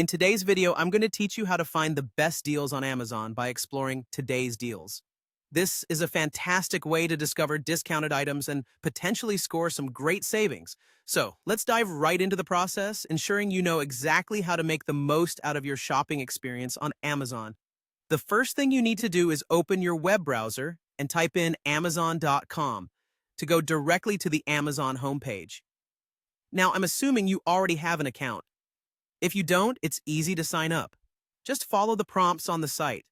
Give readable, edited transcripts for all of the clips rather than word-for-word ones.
In today's video, I'm going to teach you how to find the best deals on Amazon by exploring today's deals. This is a fantastic way to discover discounted items and potentially score some great savings. So let's dive right into the process, ensuring you know exactly how to make the most out of your shopping experience on Amazon. The first thing you need to do is open your web browser and type in Amazon.com to go directly to the Amazon homepage. Now, I'm assuming you already have an account. If you don't, it's easy to sign up. Just follow the prompts on the site.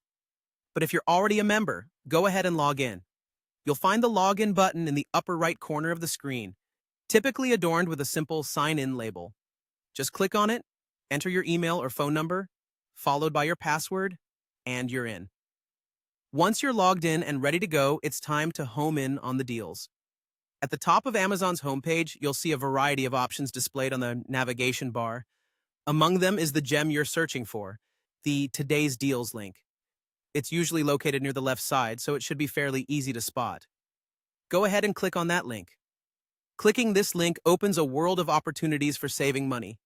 But if you're already a member, go ahead and log in. You'll find the login button in the upper right corner of the screen, typically adorned with a simple sign in label. Just click on it, enter your email or phone number, followed by your password, and you're in. Once you're logged in and ready to go, it's time to home in on the deals. At the top of Amazon's homepage, you'll see a variety of options displayed on the navigation bar. Among them is the gem you're searching for, the Today's Deals link. It's usually located near the left side, so it should be fairly easy to spot. Go ahead and click on that link. Clicking this link opens a world of opportunities for saving money.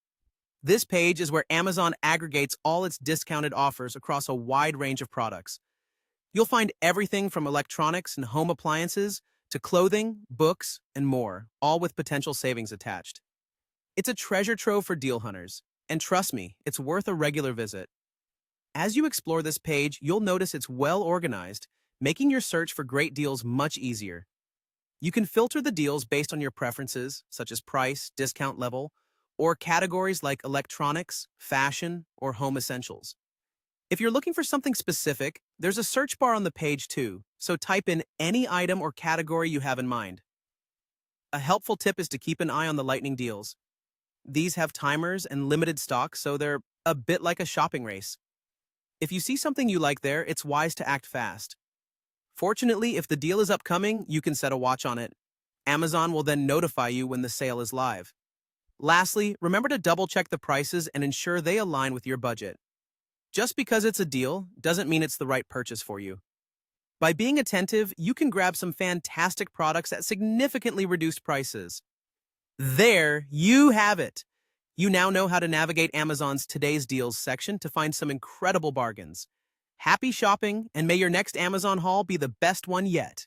This page is where Amazon aggregates all its discounted offers across a wide range of products. You'll find everything from electronics and home appliances to clothing, books, and more, all with potential savings attached. It's a treasure trove for deal hunters. And trust me, it's worth a regular visit. As you explore this page, you'll notice it's well organized, making your search for great deals much easier. You can filter the deals based on your preferences, such as price, discount level, or categories like electronics, fashion, or home essentials. If you're looking for something specific, there's a search bar on the page too, so type in any item or category you have in mind. A helpful tip is to keep an eye on the lightning deals. These have timers and limited stock, so they're a bit like a shopping race. If you see something you like there, it's wise to act fast. Fortunately, if the deal is upcoming, you can set a watch on it. Amazon will then notify you when the sale is live. Lastly, remember to double-check the prices and ensure they align with your budget. Just because it's a deal doesn't mean it's the right purchase for you. By being attentive, you can grab some fantastic products at significantly reduced prices. There you have it. You now know how to navigate Amazon's Today's Deals section to find some incredible bargains. Happy shopping, and may your next Amazon haul be the best one yet.